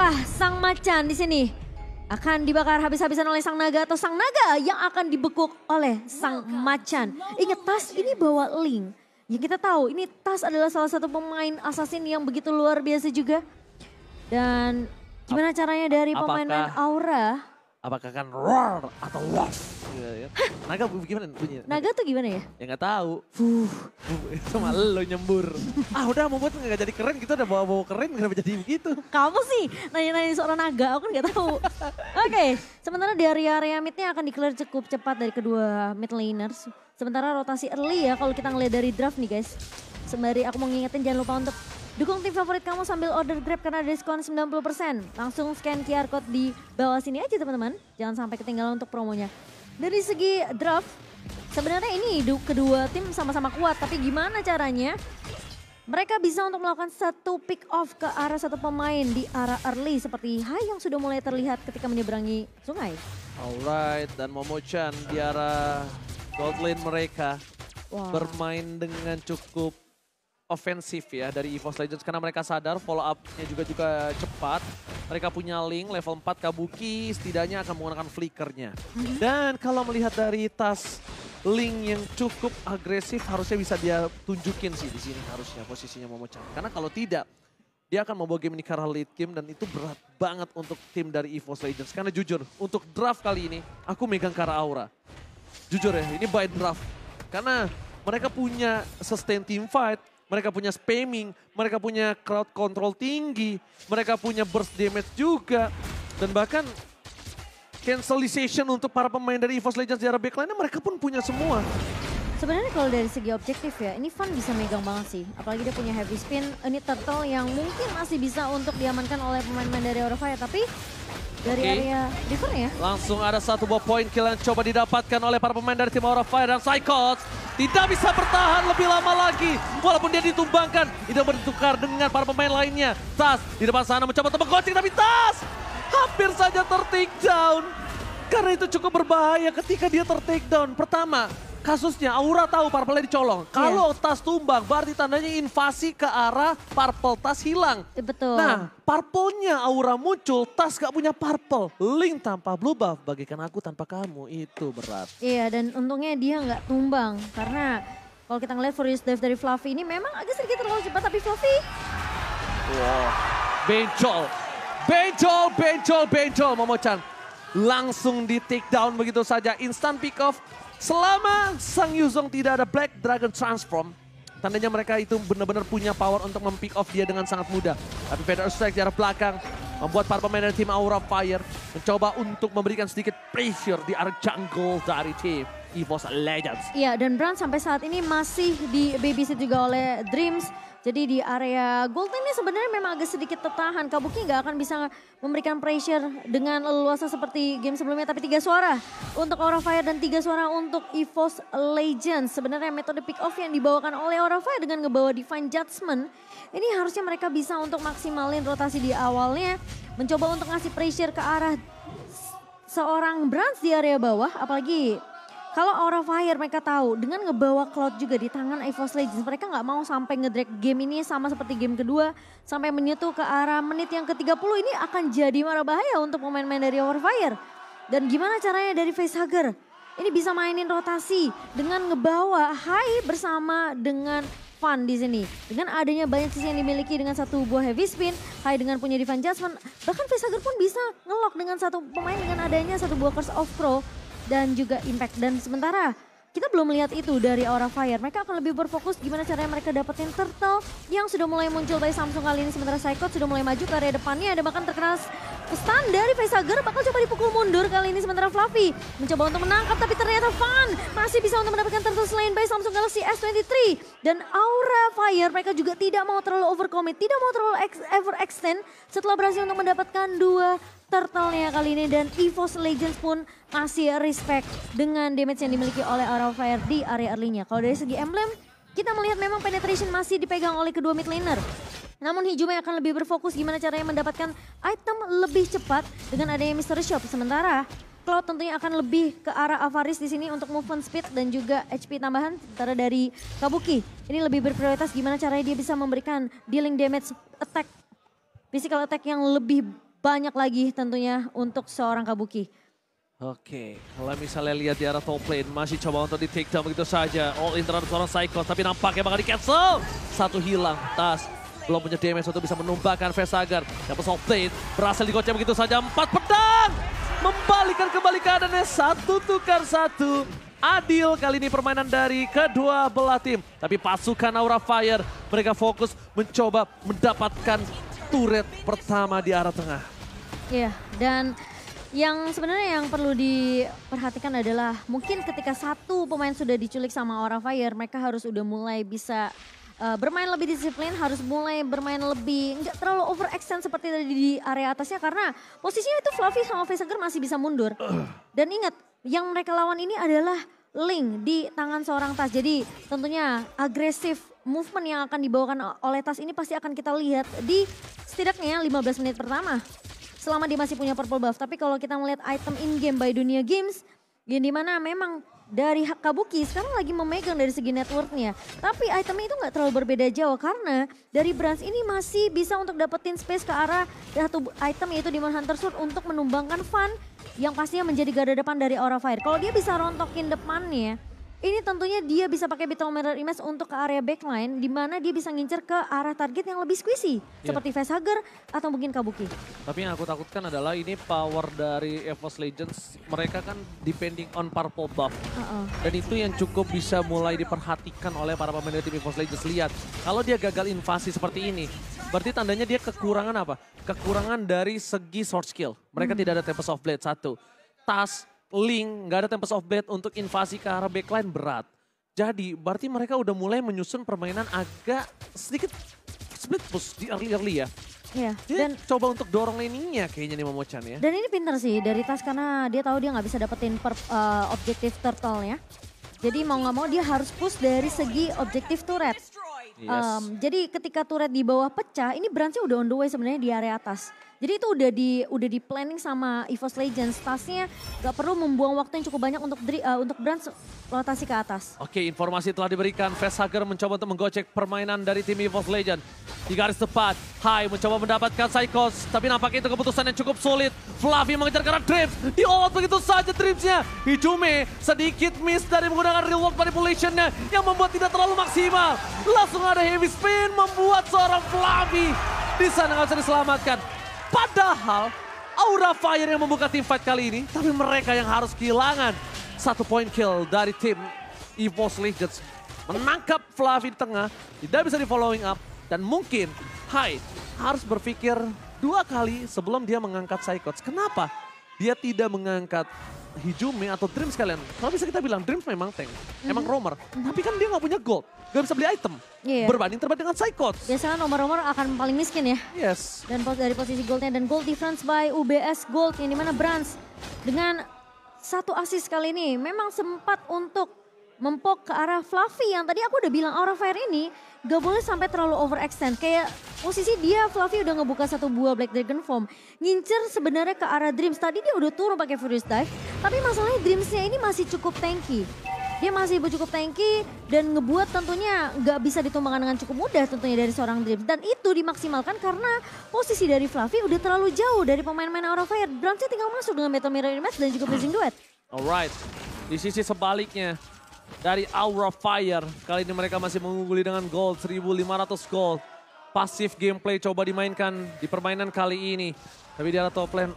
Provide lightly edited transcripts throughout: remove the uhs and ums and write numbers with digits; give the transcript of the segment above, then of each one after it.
Apakah sang macan di sini akan dibakar habis-habisan oleh sang naga atau sang naga yang akan dibekuk oleh sang macan? Ingat, Tas ini bawa Ling. Yang kita tahu ini Tas adalah salah satu pemain assassin yang begitu luar biasa juga. Dan gimana caranya dari pemain Aura? Apakah akan roar atau waff? Naga gimana bunyinya? Naga tuh gimana ya? Ya nggak tahu. Cuma lo nyembur. Udah mau buat nggak jadi keren, kita udah bawa-bawa keren kenapa jadi begitu? Kamu sih nanya-nanya seorang naga, aku kan nggak tahu. Oke, sementara di area midnya akan di-clear cukup cepat dari kedua mid laners. Sementara rotasi early ya kalau kita ngeliat dari draft nih guys. Sembari aku mau ngingetin jangan lupa untuk dukung tim favorit kamu sambil order Grab karena ada diskon 90%. Langsung scan QR code di bawah sini aja teman-teman. Jangan sampai ketinggalan untuk promonya. Dari segi draft, sebenarnya ini kedua tim sama-sama kuat. Tapi gimana caranya? Mereka bisa untuk melakukan satu pick off ke arah satu pemain di arah early. Seperti Hai yang sudah mulai terlihat ketika menyeberangi sungai. Alright, dan Momo-chan di arah gold lane mereka. Wow. Bermain dengan cukup ofensif ya dari EVOS Legends karena mereka sadar follow up-nya juga cepat. Mereka punya Ling level 4 Kabuki setidaknya akan menggunakan flickernya. Dan kalau melihat dari tas Ling yang cukup agresif harusnya bisa dia tunjukin sih di sini harusnya posisinya Momo-chan. Karena kalau tidak dia akan membawa game ini ke arah late game dan itu berat banget untuk tim dari EVOS Legends. Karena jujur untuk draft kali ini aku megang ke arah Aura. Jujur ya ini by draft. Karena mereka punya sustain team fight. Mereka punya spamming, mereka punya crowd control tinggi, mereka punya burst damage juga. Dan bahkan cancelization untuk para pemain dari EVOS Legends di arah backline mereka pun punya semua. Sebenarnya kalau dari segi objektif ya, ini Fan bisa megang banget sih. Apalagi dia punya heavy spin, ini turtle yang mungkin masih bisa untuk diamankan oleh pemain-pemain dari Aura Fire. Tapi dari area River ya. Langsung ada satu buah poin kill yang coba didapatkan oleh para pemain dari tim Aura Fire dan Psychos. Tidak bisa bertahan lebih lama lagi. Walaupun dia ditumbangkan, tidak bertukar dengan para pemain lainnya. Tas di depan sana mencoba untuk menggocek tapi Tas hampir saja ter-take down. Karena itu cukup berbahaya ketika dia ter-take down. Pertama, kasusnya Aura tahu Purple dicolong. Kalau Tas tumbang berarti tandanya invasi ke arah Purple, Tas hilang. Betul. Nah, Purple-nya Aura muncul, Tas gak punya Purple. Ling tanpa blue buff, bagaikan aku tanpa kamu, itu berat. Iya, dan untungnya dia nggak tumbang. Karena kalau kita ngeliat Furious Dive dari Fluffy ini memang agak sedikit terlalu cepat. Tapi Fluffy... Wow, bencol Momo-chan. Langsung di take down begitu saja, instant pick off. Selama Sang Yuzong tidak ada Black Dragon Transform, tandanya mereka itu benar-benar punya power untuk mem-pick off dia dengan sangat mudah. Tapi Feather Strike di arah belakang membuat para pemain dari tim Aura Fire mencoba untuk memberikan sedikit pressure di arah jungle dari tim EVOS Legends. Iya, dan Brand sampai saat ini masih di babysit juga oleh Dreams. Jadi di area gold ini sebenarnya memang agak sedikit tertahan. Kabuki nggak akan bisa memberikan pressure dengan leluasa seperti game sebelumnya. Tapi 3 suara untuk Aura Fire dan 3 suara untuk EVOS Legends. Sebenarnya metode pick off yang dibawakan oleh Aura Fire dengan ngebawa Divine Judgment. Ini harusnya mereka bisa untuk maksimalin rotasi di awalnya. Mencoba untuk ngasih pressure ke arah seorang Brand di area bawah. Apalagi... kalau Aura Fire mereka tahu dengan ngebawa Cloud juga di tangan EVOS Legends. Mereka nggak mau sampai ngedrag game ini sama seperti game kedua. Sampai menyentuh ke arah menit yang ke-30 ini akan jadi marah bahaya untuk pemain-pemain dari Aura Fire. Dan gimana caranya dari Facehugger? Ini bisa mainin rotasi dengan ngebawa Hai bersama dengan Fan di sini. Dengan adanya banyak sisi yang dimiliki dengan satu buah heavy spin. Hai dengan punya Divine Judgment. Bahkan Facehugger pun bisa ngelock dengan satu pemain dengan adanya satu buah Curse of Crow. Dan juga impact. Dan sementara kita belum melihat itu dari Aura Fire. Mereka akan lebih berfokus gimana caranya mereka dapetin turtle yang sudah mulai muncul dari Samsung kali ini. Sementara Psychot sudah mulai maju ke area depannya. Ada bahkan terkena stun dari Facehugger. Bakal coba dipukul mundur kali ini. Sementara Fluffy mencoba untuk menangkap. Tapi ternyata Fan masih bisa untuk mendapatkan turtle selain by Samsung Galaxy S23. Dan Aura Fire mereka juga tidak mau terlalu overcommit. Tidak mau terlalu overextend setelah berhasil untuk mendapatkan 2 turtle-nya kali ini. Dan EVOS Legends pun masih respect dengan damage yang dimiliki oleh Aura Fire di area early-nya. Kalau dari segi emblem, kita melihat memang penetration masih dipegang oleh kedua mid laner. Namun Hijumai akan lebih berfokus gimana caranya mendapatkan item lebih cepat dengan adanya Mystery Shop. Sementara Cloud tentunya akan lebih ke arah Avaris di sini untuk movement speed dan juga HP tambahan. Sementara dari Kabuki, ini lebih berprioritas gimana caranya dia bisa memberikan dealing damage attack, physical attack yang lebih banyak lagi tentunya untuk seorang Kabuki. Oke, kalau misalnya lihat di arah top lane, masih coba untuk di take down begitu saja. All in terhadap seorang Psycho, tapi nampaknya bakal di cancel. Satu hilang, Tas belum punya damage untuk bisa menumbangkan Vesagar. Dapat soft plate, berhasil digocek begitu saja. 4 pedang, membalikan kembali keadaannya, 1 tukar 1. Adil kali ini permainan dari kedua belah tim. Tapi pasukan Aura Fire, mereka fokus mencoba mendapatkan turret pertama di arah tengah. Iya, dan yang sebenarnya yang perlu diperhatikan adalah mungkin ketika satu pemain sudah diculik sama Aura Fire, mereka harus udah mulai bisa bermain lebih disiplin, harus mulai bermain lebih nggak terlalu overextend seperti tadi di area atasnya karena posisinya itu Fluffy sama Vesagar masih bisa mundur. Dan ingat, yang mereka lawan ini adalah Link di tangan seorang Tas. Jadi tentunya agresif movement yang akan dibawakan oleh Tas ini pasti akan kita lihat di setidaknya 15 menit pertama. Selama dia masih punya purple buff. Tapi kalau kita melihat item in-game by Dunia Games, yang dimana memang dari Kabuki sekarang lagi memegang dari segi networknya. Tapi itemnya itu nggak terlalu berbeda jauh karena dari Brands ini masih bisa untuk dapetin space ke arah satu item yaitu Demon Hunter Sword untuk menumbangkan Fan yang pastinya menjadi garda depan dari Aura Fire. Kalau dia bisa rontokin depannya, ini tentunya dia bisa pakai Battle Mirror Image untuk ke area backline di mana dia bisa ngincer ke arah target yang lebih squishy seperti Vesagar atau mungkin Kabuki. Tapi yang aku takutkan adalah ini power dari EVOS Legends, mereka kan depending on purple buff. Dan itu yang cukup bisa mulai diperhatikan oleh para pemain dari tim EVOS Legends. Lihat, kalau dia gagal invasi seperti ini, berarti tandanya dia kekurangan apa? Kekurangan dari segi sword skill. Mereka tidak ada Tempest of Blade, 1. Tas, Link, nggak ada Tempest of Blade untuk invasi ke arah backline berat. Jadi berarti mereka udah mulai menyusun permainan agak sedikit split push di early ya. Iya. Dan coba untuk dorong laning-nya kayaknya nih Momochan ya. Dan ini pinter sih dari Tas karena dia tahu dia nggak bisa dapetin objektif turtle-nya. Jadi mau nggak mau dia harus push dari segi objektif turret. Jadi ketika turret di bawah pecah, ini Brands-nya udah on the way sebenarnya di area atas. Jadi itu udah di planning sama EVOS Legends. Tasnya gak perlu membuang waktu yang cukup banyak untuk Brands rotasi ke atas. Oke, informasi telah diberikan. Vesagar mencoba untuk menggocek permainan dari tim EVOS Legends. Di garis tepat, Hai mencoba mendapatkan Psychos. Tapi nampaknya itu keputusan yang cukup sulit. Fluffy mengejar ke arah Dreams. Di-all begitu saja Dreams-nya. Hijume sedikit miss dari menggunakan real world manipulation-nya yang membuat tidak terlalu maksimal. Langsung ada heavy spin membuat seorang Fluffy di sana nggak bisa diselamatkan. Padahal Aura Fire yang membuka tim fight kali ini, tapi mereka yang harus kehilangan 1 point kill dari tim EVOS Legends. Menangkap Fluffy di tengah, tidak bisa di following up, dan mungkin Hai harus berpikir 2 kali sebelum dia mengangkat Psychots. Kenapa dia tidak mengangkat Hijume atau Dreams kalian? Kalau bisa kita bilang Dreams memang tank, emang roamer, tapi kan dia nggak punya gold, nggak bisa beli item. Berbanding terbalik dengan Psychots. Biasanya nomor-nomor akan paling miskin ya. Yes. Dan dari posisi goldnya dan gold difference by UBS Gold yang dimana Brands dengan 1 assist kali ini memang sempat untuk mempok ke arah Fluffy yang tadi aku udah bilang Aura Fire ini gak boleh sampai terlalu overextend. Kayak posisi dia Fluffy udah ngebuka 1 buah Black Dragon Form. Ngincer sebenarnya ke arah Dreams. Tadi dia udah turun pakai Furious Dive. Tapi masalahnya Dreamsnya ini masih cukup tanky. Dia masih cukup tanky dan ngebuat tentunya gak bisa ditumbangkan dengan cukup mudah tentunya dari seorang Dreams. Dan itu dimaksimalkan karena posisi dari Fluffy udah terlalu jauh dari pemain-pemain Aura Fire. Brands tinggal masuk dengan Battle Mirror Image dan juga Blazing Duet. Alright, di sisi sebaliknya dari Aura Fire, kali ini mereka masih mengungguli dengan gold, 1.500 gold. Pasif gameplay coba dimainkan di permainan kali ini. Tapi di arah top lane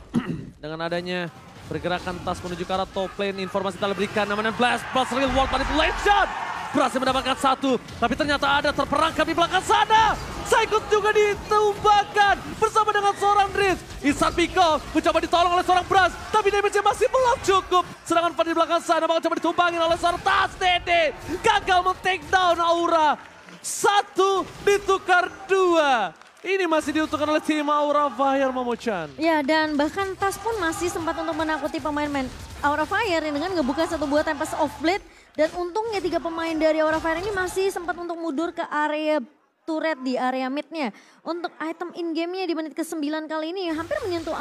dengan adanya pergerakan Tas menuju ke arah top lane, informasi telah diberikan namanya Blast plus real world manipulation. Berhasil mendapatkan 1, tapi ternyata ada terperangkap di belakang sana. Psychos juga ditumbangkan bersama dengan seorang Dreams. Ihsan Piko mencoba ditolong oleh seorang Brands, tapi damage-nya masih belum cukup. Sedangkan Fan di belakang sana bakal coba ditumbangin oleh seorang Tas Dede. Gagal men-take down Aura. 1 ditukar 2. Ini masih diuntungkan oleh tim Aura Fire, Momochan. Ya, dan bahkan Tas pun masih sempat untuk menakuti pemain-pemain Aura Fire dengan ngebuka 1 buah Tempest of Blade. Dan untungnya 3 pemain dari Aura Fire ini masih sempat untuk mundur ke area turret di area mid-nya. Untuk item in-game-nya di menit ke-9 kali ini hampir menyentuh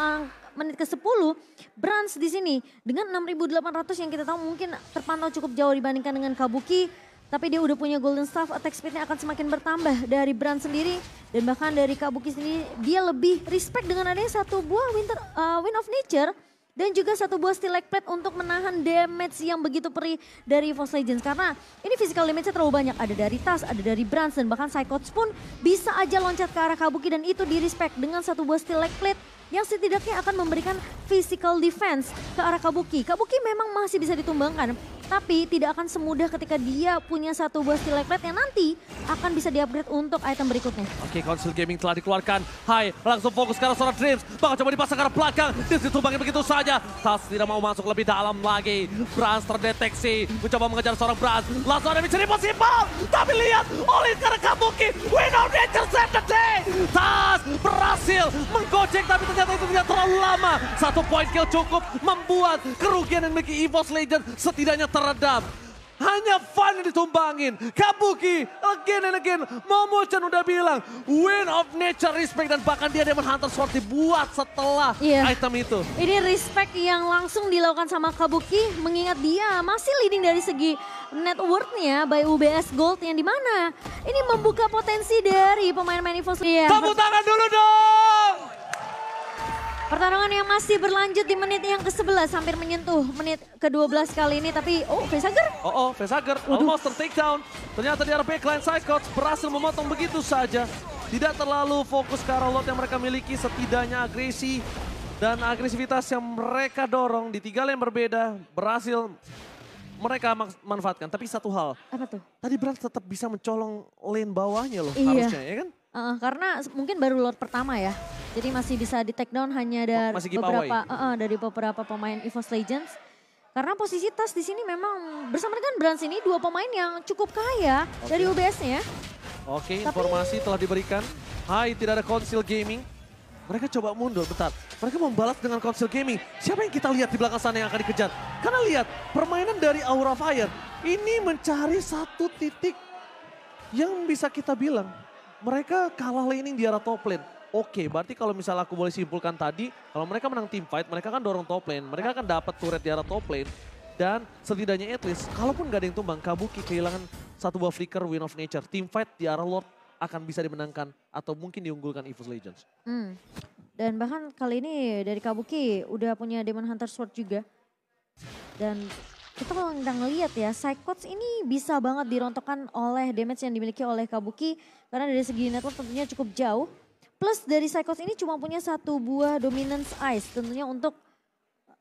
menit ke-10. Brands di sini dengan 6.800 yang kita tahu mungkin terpantau cukup jauh dibandingkan dengan Kabuki. Tapi dia udah punya Golden Staff, attack speednya akan semakin bertambah dari Brand sendiri. Dan bahkan dari Kabuki sendiri, dia lebih respect dengan adanya satu buah Wind of Nature. Dan juga satu buah Stilect Plate untuk menahan damage yang begitu perih dari EVOS Legends. Karena ini physical damage-nya terlalu banyak. Ada dari Tas, ada dari Brand, dan bahkan Psychots pun bisa aja loncat ke arah Kabuki. Dan itu di respect dengan satu buah Stilect Plate yang setidaknya akan memberikan physical defense ke arah Kabuki. Kabuki memang masih bisa ditumbangkan, tapi tidak akan semudah ketika dia punya satu buah Stilect Plate yang nanti akan bisa di-upgrade untuk item berikutnya. Oke, Council Gaming telah dikeluarkan. Hai, langsung fokus ke arah seorang Dreams. Bakal coba dipasang ke arah belakang. Dreams ditumbangin begitu saja. Tas tidak mau masuk lebih dalam lagi. Brans terdeteksi. Mencoba mengejar seorang Brans. Langsung ada Mission Impossible. Tapi lihat, oleh ke arah Kabuki. Wind of Nature save the day. Tas berhasil menggojek, tapi ternyata itu tidak terlalu lama. Satu point kill cukup membuat kerugian yang memiliki EVOS Legends setidaknya teredam. Hanya Fun yang ditumbangin. Kabuki again and again. Momo-chan udah bilang Wind of Nature respect, dan bahkan dia Demon Hunter Sword dibuat setelah item itu. Ini respect yang langsung dilakukan sama Kabuki, mengingat dia masih leading dari segi net worth-nya by UBS Gold, yang dimana ini membuka potensi dari pemain-pemain EVOS. Tepuk tangan dulu dong! Pertarungan yang masih berlanjut di menit yang ke-11, hampir menyentuh menit ke-12 kali ini, tapi Facehager. Facehager almost takedown. Ternyata di arah backline Psychots berhasil memotong begitu saja. Tidak terlalu fokus ke arah lot yang mereka miliki, setidaknya agresi dan agresivitas yang mereka dorong di 3 lane berbeda berhasil mereka manfaatkan. Tapi satu hal, apa tuh? Tadi Brand tetap bisa mencolong lane bawahnya loh, harusnya ya kan? Karena mungkin baru lot pertama ya. Jadi masih bisa di take down hanya dari beberapa pemain EVOS Legends. Karena posisi Tas di sini memang bersama dengan Brand ini 2 pemain yang cukup kaya dari UBS-nya. Oke, informasi telah diberikan. Hai, tidak ada Council Gaming. Mereka coba mundur, bentar. Mereka membalas dengan Council Gaming. Siapa yang kita lihat di belakang sana yang akan dikejar? Karena lihat, permainan dari Aura Fire ini mencari satu titik yang bisa kita bilang mereka kalah laning di arah top lane. Oke, berarti kalau misalnya aku boleh simpulkan tadi, kalau mereka menang team fight, mereka kan dorong top lane. Mereka akan dapat turret di arah top lane. Dan setidaknya at least, kalaupun gak ada yang tumbang, Kabuki kehilangan satu buah flicker Wind of Nature. Team fight di arah Lord akan bisa dimenangkan atau mungkin diunggulkan EVOS Legends. Dan bahkan kali ini dari Kabuki udah punya Demon Hunter Sword juga. Dan kita kalau ngeliat ya, Psychots ini bisa banget dirontokkan oleh damage yang dimiliki oleh Kabuki. Karena dari segi network tentunya cukup jauh. Plus dari Psychots ini cuma punya satu buah Dominance Ice. Tentunya untuk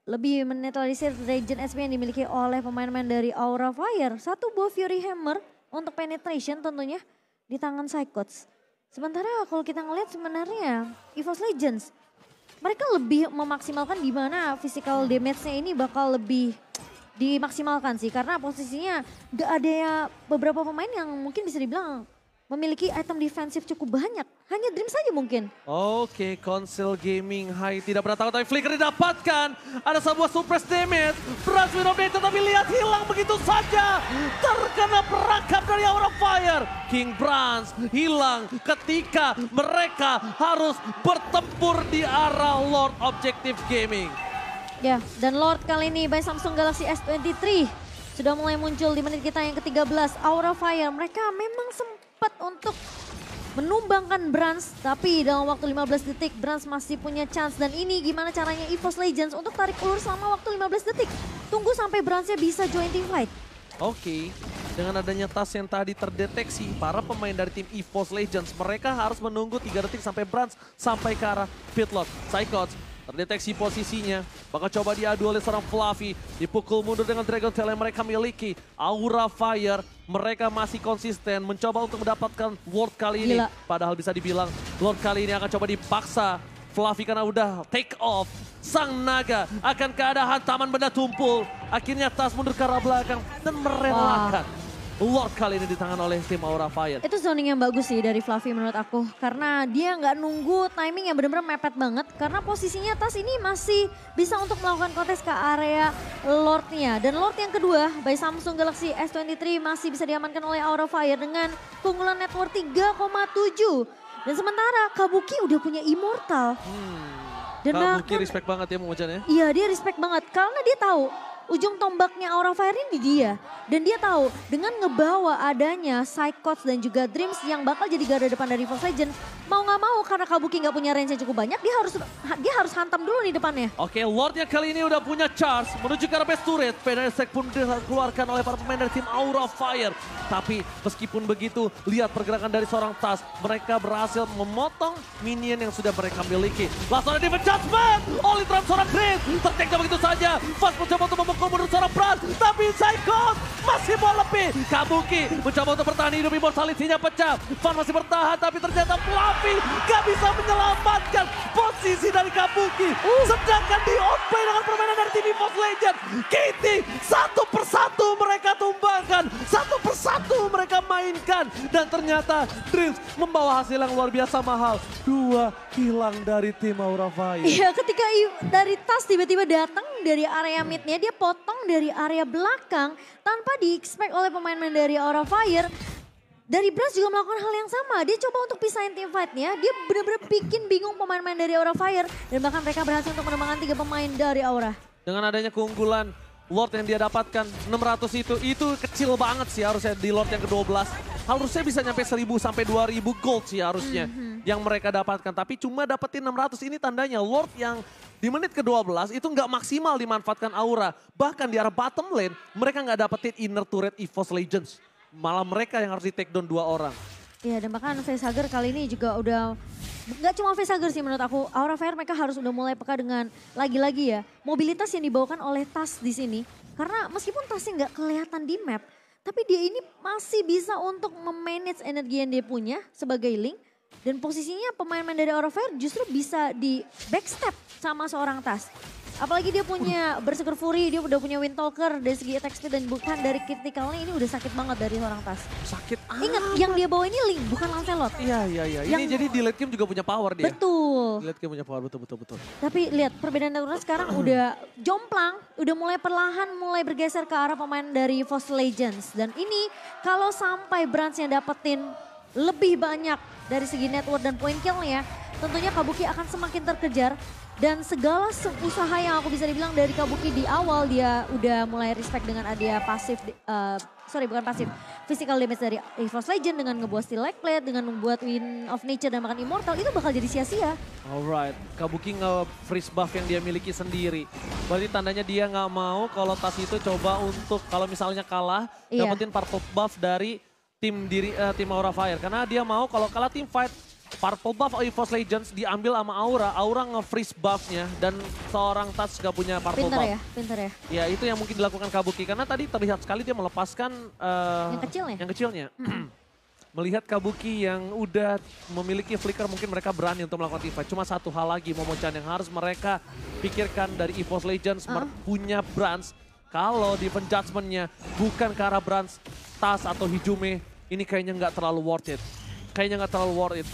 lebih menetralisir Regen SP yang dimiliki oleh pemain-pemain dari Aura Fire. Satu buah Fury Hammer untuk penetration tentunya di tangan Psychots. Sementara kalau kita ngeliat sebenarnya EVOS Legends, mereka lebih memaksimalkan di mana physical damage-nya ini bakal lebih dimaksimalkan sih. Karena posisinya gak ada ya beberapa pemain yang mungkin bisa dibilang memiliki item defensif cukup banyak. Hanya Dream saja mungkin. Oke, Council Gaming Hai tidak pernah takut, tapi flicker didapatkan. Ada sebuah suppress damage. Brans Wind of Nature, tapi lihat hilang begitu saja. Terkena perangkap dari Aura Fire. King Brans hilang ketika mereka harus bertempur di arah Lord Objective Gaming. Ya, dan Lord kali ini by Samsung Galaxy S23 sudah mulai muncul di menit kita yang ke-13. Aura Fire, mereka memang sempat untuk menumbangkan Brans, tapi dalam waktu 15 detik Brans masih punya chance. Dan ini gimana caranya EVOS Legends untuk tarik ulur selama waktu 15 detik. Tunggu sampai Bransnya bisa join team fight. Oke, dengan adanya tas yang tadi terdeteksi, para pemain dari tim EVOS Legends, mereka harus menunggu 3 detik sampai Brans sampai ke arah pitlot. Psychots terdeteksi posisinya, bakal coba diadu oleh seorang Fluffy, dipukul mundur dengan Dragon Tail yang mereka miliki. Aura Fire, mereka masih konsisten mencoba untuk mendapatkan Lord kali ini. Padahal bisa dibilang Lord kali ini akan coba dipaksa Fluffy karena udah take off. Sang naga akan keadaan hantaman benda tumpul. Akhirnya Tas mundur ke arah belakang dan merelakan Lord kali ini di tangan oleh tim Aura Fire. Itu zoning yang bagus sih dari Fluffy menurut aku. Karena dia nggak nunggu timing yang benar-benar mepet banget. Karena posisinya Tas ini masih bisa untuk melakukan kontes ke area Lordnya. Dan Lord yang kedua by Samsung Galaxy S23 masih bisa diamankan oleh Aura Fire dengan keunggulan net worth 3,7. Dan sementara Kabuki udah punya Immortal. Dan Kabuki respect banget ya Momo-chan ya. Iya, dia respect banget karena dia tahu ujung tombaknya Aura Fire ini di dia. Dan dia tahu dengan ngebawa adanya Psychots dan juga Dreams yang bakal jadi garda depan dari EVOS Legends. Mau gak mau karena Kabuki gak punya range yang cukup banyak, dia harus hantam dulu nih depannya. Oke, Lordnya kali ini udah punya charge menuju ke arah base turret. Penesek pun dikeluarkan oleh para pemain dari tim Aura Fire. Tapi meskipun begitu, lihat pergerakan dari seorang Tas. Mereka berhasil memotong minion yang sudah mereka miliki. Langsung ada Divine Judgment. Oli terhadap seorang Dream. Terteknya begitu saja. Fast mencoba untuk memukul menurut seorang Brand. Tapi Psychot masih mau lebih. Kabuki mencoba untuk bertahan hidup. Immortality-nya pecah. Fan masih bertahan tapi ternyata Fluffy gak bisa menyelamatkan posisi dari Kabuki. Sedangkan di outplay dengan permainan dari tim EVOS Legends. KT satu persatu mereka tumbangkan. Satu persatu mereka mainkan. Dan ternyata Dreams membawa hasil yang luar biasa mahal. 2 hilang dari tim Aura Fire. Iya, ketika dari Tas tiba-tiba datang dari area midnya, dia potong dari area belakang tanpa di-expect oleh pemain-pemain dari Aura Fire. Dari Brass juga melakukan hal yang sama. Dia coba untuk pisahin team fight-nya. Dia benar-benar bikin bingung pemain-pemain dari Aura Fire. Dan bahkan mereka berhasil untuk menemukan 3 pemain dari Aura. Dengan adanya keunggulan Lord yang dia dapatkan 600 itu kecil banget sih harusnya di Lord yang ke-12. Harusnya bisa nyampe 1000 sampai 2000 gold sih harusnya yang mereka dapatkan. Tapi cuma dapetin 600 ini tandanya Lord yang di menit ke-12 itu nggak maksimal dimanfaatkan Aura. Bahkan di arah bottom lane mereka nggak dapetin inner turret EVOS Legends. Malah mereka yang harus di take down 2 orang. Iya, dan bahkan Facehugger kali ini juga udah, nggak cuma Facehugger sih menurut aku, Aura Fire mereka harus udah mulai peka dengan lagi-lagi ya mobilitas yang dibawakan oleh Tas di sini. Karena meskipun Tasnya nggak kelihatan di map, tapi dia ini masih bisa untuk memanage energi yang dia punya sebagai link. Dan posisinya pemain-pemain dari Aura Fire justru bisa di backstep sama seorang Tas. Apalagi dia punya Berserker Fury, dia udah punya Windtalker dari segi attack speed dan bukan dari critical-nya ini udah sakit banget dari seorang Tas. Sakit Ingat, yang dia bawa ini Link, bukan Lancelot. Iya. Ini jadi di late game juga punya power dia. Betul. Di late game punya power, betul. Tapi lihat perbedaan Naturalnya sekarang udah jomplang, udah mulai perlahan mulai bergeser ke arah pemain dari EVOS Legends. Dan ini kalau sampai Brands-nya dapetin lebih banyak dari segi network dan point kill-nya, tentunya Kabuki akan semakin terkejar. Dan segala usaha yang aku bisa dibilang dari Kabuki di awal dia udah mulai respect dengan ada pasif, physical damage dari EVOS Legend dengan ngebuat Steel Leg Plate, dengan membuat Wind of Nature dan bahkan Immortal itu bakal jadi sia-sia. Alright, Kabuki nge-freeze buff yang dia miliki sendiri. Berarti tandanya dia nggak mau kalau Tas itu coba untuk kalau misalnya kalah dapetin purple buff dari tim Aura Fire. Karena dia mau kalau kalah team fight, purple buff EVOS Legends diambil sama Aura nge-freeze buffnya dan seorang Tas gak punya purple buff. Pinter ya. Ya itu yang mungkin dilakukan Kabuki karena tadi terlihat sekali dia melepaskan yang kecilnya. Melihat Kabuki yang udah memiliki flicker mungkin mereka berani untuk melakukan team fight. Cuma satu hal lagi Momochan yang harus mereka pikirkan dari EVOS Legends punya Brands. Kalau defense judgment-nya bukan ke arah Brands, Tas atau Hijume ini kayaknya nggak terlalu worth it.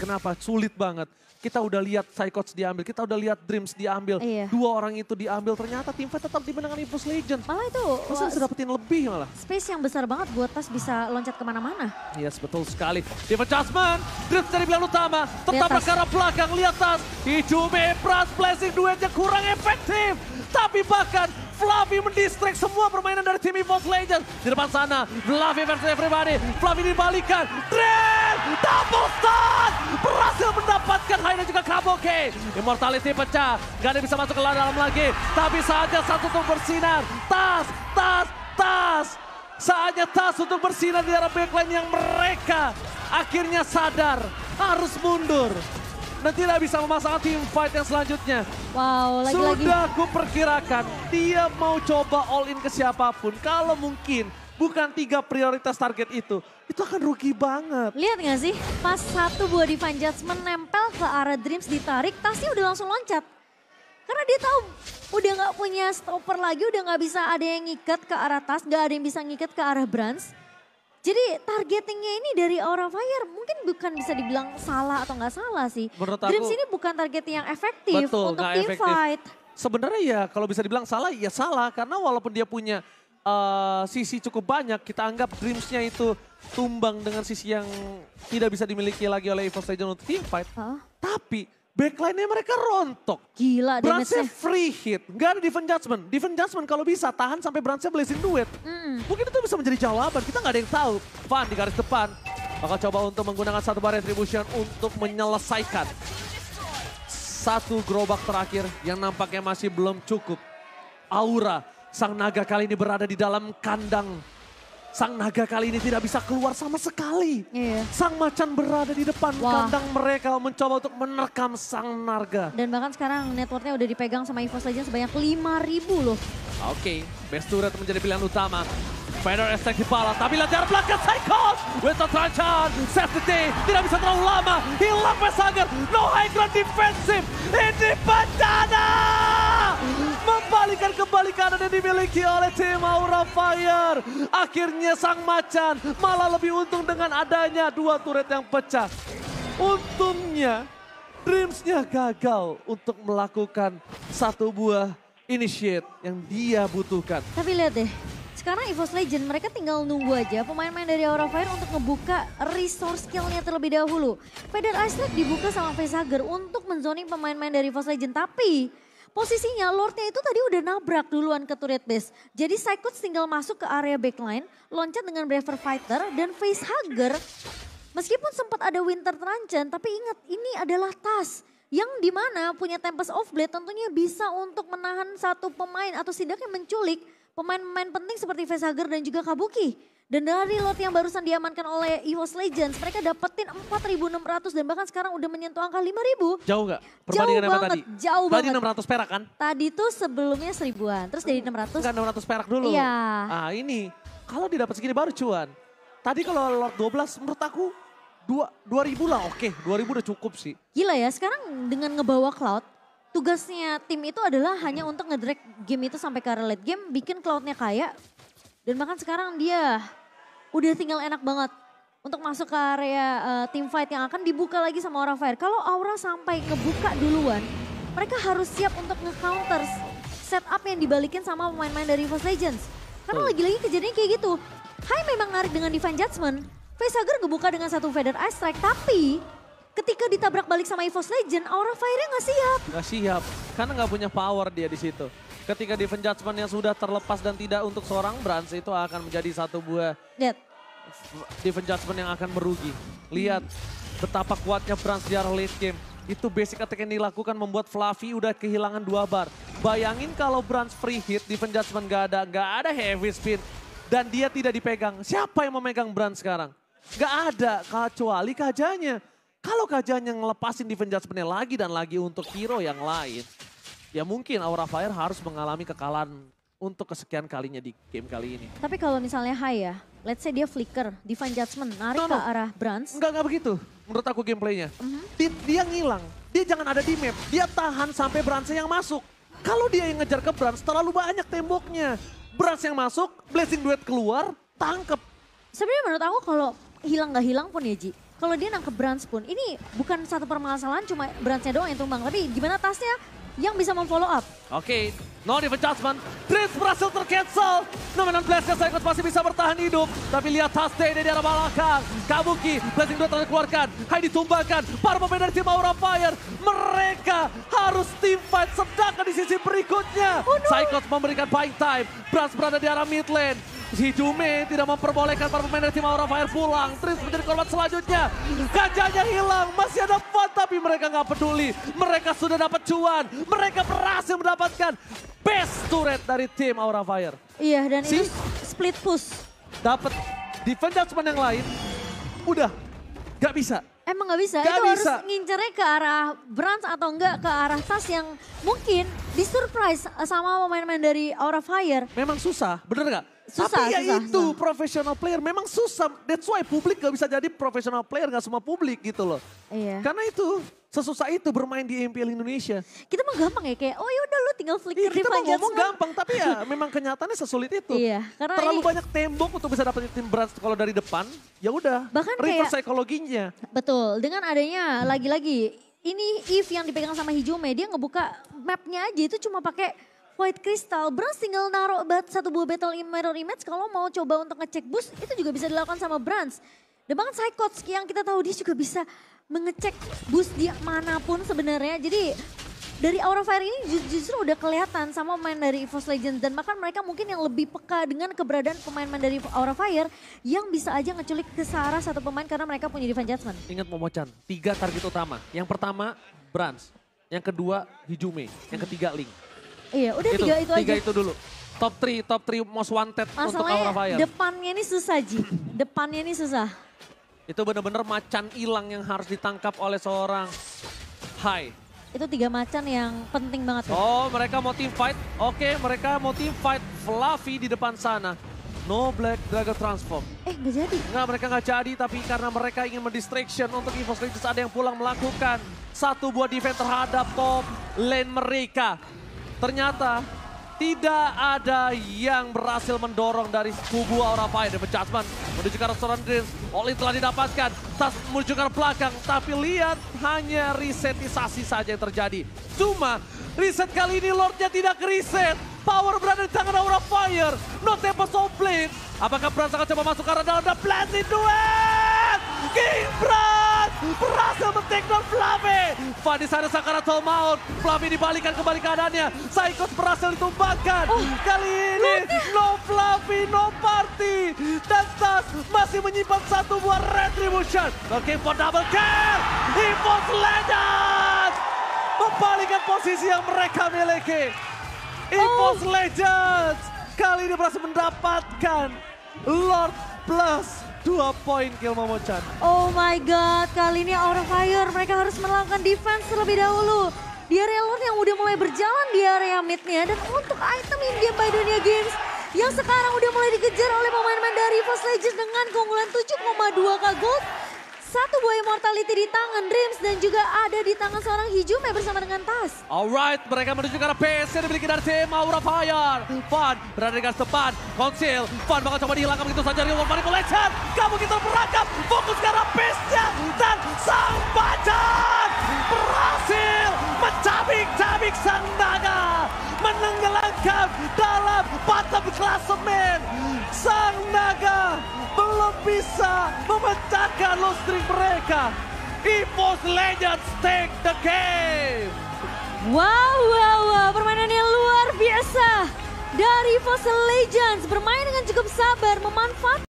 Kenapa? Sulit banget. Kita udah lihat Psychots diambil, kita udah lihat Dreams diambil. 2 orang itu diambil, ternyata tim fight tetap dimenangkan EVOS Legends. Malah itu masa bisa dapetin lebih malah. Space yang besar banget buat Tas bisa loncat kemana-mana. Yes, betul sekali. Defense Jasmine, Dreams dari belakang utama, tertabrak ke arah belakang, lihat Tas. Hijume, Brass, Blessing, duetnya kurang efektif. Tapi bahkan Fluffy mendistract semua permainan dari tim EVOS Legends. Di depan sana, Fluffy versus everybody. Fluffy dibalikan. Dream, double stun. Berhasil mendapatkan Hai dan juga Kabuki. Immortality pecah. Gak ada yang bisa masuk ke dalam lagi. Tapi saatnya satu untuk bersinar. Tas. Saatnya Tas untuk bersinar di arah backline yang mereka akhirnya sadar harus mundur. Dan tidak bisa memasangkan team fight yang selanjutnya. Wow, lagi-lagi. Sudah kuperkirakan dia mau coba all in ke siapapun. Kalau mungkin bukan 3 prioritas target itu akan rugi banget. Lihat gak sih, pas satu buah Divine Judgment nempel ke arah Dreams ditarik, Tasnya udah langsung loncat. Karena dia tahu udah gak punya stopper lagi, udah gak bisa ada yang ngikat ke arah Tas, gak ada yang bisa ngikat ke arah Brands. Jadi targetingnya ini dari Aura Fire mungkin bukan bisa dibilang salah atau nggak salah sih. Menurut Dreams aku, ini bukan target yang efektif untuk team efektif. fight. Sebenarnya ya kalau bisa dibilang salah ya salah karena walaupun dia punya sisi cukup banyak kita anggap Dreams-nya itu tumbang dengan sisi yang tidak bisa dimiliki lagi oleh EVOS Legends untuk team fight. Tapi Backline-nya mereka rontok. Gila Brands-nya damage-nya. free hit. Gak ada defense judgment. Defense judgment kalau bisa tahan sampai Brands-nya blazing duet. Mungkin itu bisa menjadi jawaban. Kita gak ada yang tahu. Van di garis depan. Bakal coba untuk menggunakan satu bar retribution untuk menyelesaikan satu gerobak terakhir yang nampaknya masih belum cukup. Aura, sang naga kali ini berada di dalam kandang. Sang naga kali ini tidak bisa keluar sama sekali. Iya. Sang macan berada di depan Wah. kandang mereka mencoba untuk menerkam sang naga. Dan bahkan sekarang networknya udah dipegang sama EVOS Legends sebanyak 5.000 loh. Oke, best turret menjadi pilihan utama. Vader Estek dibalas, tapi lihat jarak belakang Psychos. Winston Tranchan, safety tidak bisa terlalu lama. Hilang Pesager, no high ground defensive. Ini bencana! Membalikan kembali kanan yang dimiliki oleh tim Aura Fire. Akhirnya sang macan malah lebih untung dengan adanya dua turret yang pecah. Untungnya Dreams-nya gagal untuk melakukan satu buah initiate yang dia butuhkan. Tapi lihat deh, sekarang EVOS Legends mereka tinggal nunggu aja pemain-pemain dari Aura Fire untuk ngebuka resource skill-nya terlebih dahulu. Vader Ice Lake dibuka sama Facehager untuk menzoning pemain-pemain dari EVOS Legends. Tapi posisinya Lord-nya itu tadi udah nabrak duluan ke turret base. Jadi Psychots tinggal masuk ke area backline, loncat dengan Braver Fighter dan Facehager. Meskipun sempat ada Winter Tranchan, tapi ingat ini adalah tas yang dimana punya Tempest of Blade tentunya bisa untuk menahan satu pemain atau setidaknya menculik pemain-pemain penting seperti Facehager dan juga Kabuki. Dan dari lot yang barusan diamankan oleh EVOS Legends, mereka dapetin 4.600 dan bahkan sekarang udah menyentuh angka 5.000. Jauh nggak? Perbandingan sama banget, tadi? jauh Tadi banget. 600 perak kan? Tadi tuh sebelumnya 1.000-an, terus dari 600. Enggak 600 perak dulu. Iya. Ah ini, kalau didapat segini baru cuan. Tadi kalau Lord 12 menurut aku 2.000 lah, oke 2.000 udah cukup sih. Gila ya, sekarang dengan ngebawa Cloud, tugasnya tim itu adalah hanya untuk ngedrag game itu sampai ke area late game, bikin Cloud-nya kaya. Dan bahkan sekarang dia udah tinggal enak banget untuk masuk ke area team fight yang akan dibuka lagi sama Aura Fire. Kalau Aura sampai ngebuka duluan, mereka harus siap untuk nge-counter setup yang dibalikin sama pemain-pemain dari EVOS Legends. Karena lagi-lagi kejadiannya kayak gitu. Hai memang narik dengan Divine Judgment, Facehager ngebuka dengan satu Vader Ice Strike, tapi ketika ditabrak balik sama EVOS Legends, Aura Fire-nya nggak siap. Nggak siap, karena nggak punya power dia di situ. Ketika Defense Judgment yang sudah terlepas dan tidak untuk seorang Brands itu akan menjadi satu buah Lihat, Defense Judgment yang akan merugi. Lihat betapa kuatnya Brands di arah late game. Itu basic attack yang dilakukan membuat Fluffy udah kehilangan 2 bar. Bayangin kalau Brands free hit, Defense Judgment nggak ada heavy spin. Dan dia tidak dipegang. Siapa yang memegang Brands sekarang? Nggak ada, kecuali Kajanya. Kalau Kajanya ngelepasin Defense Judgment-nya lagi dan lagi untuk hero yang lain. Ya mungkin Aura Fire harus mengalami kekalahan untuk kesekian kalinya di game kali ini. tapi kalau misalnya Hai ya, let's say dia flicker, Divine Judgment narik No, ke no. arah Brands. Enggak begitu menurut aku gameplaynya. Dia ngilang, dia jangan ada di map. Dia tahan sampai Brands yang masuk. Kalau dia yang ngejar ke Brands terlalu banyak temboknya. Brands yang masuk, Blazing Duet keluar, tangkep. Sebenarnya menurut aku kalau hilang nggak hilang pun ya Ji, kalau dia nangkep Brands pun, ini bukan satu permasalahan cuma Brands-nya doang yang tumbang, tapi gimana tasnya yang bisa memfollow up. Oke, no defense judgment. Dreams berhasil tercancel. Nomenan Blast-nya Psychos masih bisa bertahan hidup. Tapi lihat Taste di arah belakang. Kabuki, Blazing Duet dikeluarkan. Hai ditumbangkan. Para pemain dari tim Aura Fire. Mereka harus team fight sedangkan di sisi berikutnya. Psychos memberikan buying time. Brands berada di arah mid lane. Hijume tidak memperbolehkan para pemain dari tim Aura Fire pulang. Dreams menjadi korban selanjutnya. Gajahnya hilang. Masih ada fun tapi mereka nggak peduli. Mereka sudah dapat cuan. Mereka berhasil mendapatkan best turret dari tim Aura Fire. Iya dan See? itu split push. Dapat defense judgment yang lain. Udah, nggak bisa. Emang nggak bisa, Nggak itu bisa. harus ngincernya ke arah Brands atau enggak ke arah Tas yang mungkin disurprise sama pemain-pemain dari Aura Fire. Memang susah, bener nggak? Susah, Tapi ya susah, itu susah. professional player memang susah. That's why publik gak bisa jadi professional player, gak semua publik gitu loh. Iya. Karena itu sesusah itu bermain di MPL Indonesia. Kita mah gampang ya kayak, oh yaudah lu tinggal flicker Iya, kita mau Divine ngomong Judgment. gampang, tapi ya memang kenyataannya sesulit itu. Iya, karena Terlalu ini- banyak tembok untuk bisa dapetin tim Brands kalau dari depan. Ya udah, Bahkan reverse kayak- psikologinya. Betul, dengan adanya lagi-lagi ini Eve yang dipegang sama Hijume, dia ngebuka mapnya aja itu cuma pakai White Crystal. Brands tinggal naruh satu buah Battle Mirror Image kalau mau coba untuk ngecek boost itu juga bisa dilakukan sama Brands. Dan bahkan Psychots yang kita tahu dia juga bisa mengecek boost dia manapun sebenarnya. Jadi dari Aura Fire ini justru udah kelihatan sama pemain dari EVOS Legends. Dan bahkan mereka mungkin yang lebih peka dengan keberadaan pemain-pemain dari Aura Fire yang bisa aja ngeculik ke searah satu pemain karena mereka punya Divine Judgment. Ingat Momochan, 3 target utama. Yang pertama Brans, yang kedua Hijume, yang ketiga Ling. Iya udah tiga itu aja. Tiga itu dulu. Top 3 most wanted untuk Aura Fire. Depannya ini susah Ji, depannya ini susah. Itu benar-benar macan hilang yang harus ditangkap oleh seorang Hai. Itu 3 macan yang penting banget. Oh mereka mau team fight. Oke mereka mau team fight. Fluffy di depan sana. No Black Dragon Transform. Gak jadi. Enggak mereka nggak jadi tapi karena mereka ingin mendistraction untuk EVOS Legends ada yang pulang melakukan satu buah defense terhadap top lane mereka. Ternyata tidak ada yang berhasil mendorong dari kubu Aura Fire. The Judgment menuju ke arah seorang Dreams. All-in telah didapatkan. Tas menuju ke arah belakang. Tapi lihat hanya resetisasi saja yang terjadi. Cuma reset kali ini Lordnya tidak reset. Power berada di tangan Aura Fire. No Tempest of Blade. Apakah Brans akan coba masuk ke arah dalam the Blade duet? King Brans berhasil men-take down Fluffy. Van di sana Sakaratul Maut. Fluffy dibalikan kembali keadaannya. Psychos berhasil ditumbangkan. Kali ini no Fluffy, no party. Dan Tas masih menyimpan satu buah retribution. Looking for double kill. EVOS Legends membalikkan posisi yang mereka miliki. EVOS Legends kali ini berhasil mendapatkan Lord plus 2 poin kill Momochan. Oh my god, kali ini Aura Fire mereka harus melakukan defense terlebih dahulu. Di area Lord yang udah mulai berjalan di area midnya. Dan untuk item in-game by Dunia Games yang sekarang udah mulai dikejar oleh pemain-pemain dari EVOS Legends dengan keunggulan 7,2k gold. Satu buah immortality di tangan Dreams dan juga ada di tangan seorang Hijume bersama dengan Tas. Alright, mereka menuju ke arah base yang dimiliki dari tim Aura Fire. Van berada di garis depan, Conceal. Van bakal coba dihilangkan begitu saja Real World Manipulation. Kamu kita berangkat, fokus ke arah base-nya. Dan sang macan berhasil mencabik-cabik sang naga. Menenggelamkan dalam bottom klasemen. Sang naga belum bisa memecahkan low streak mereka. EVOS Legends take the game. Wow, permainan yang luar biasa dari EVOS Legends. Bermain dengan cukup sabar, memanfaatkan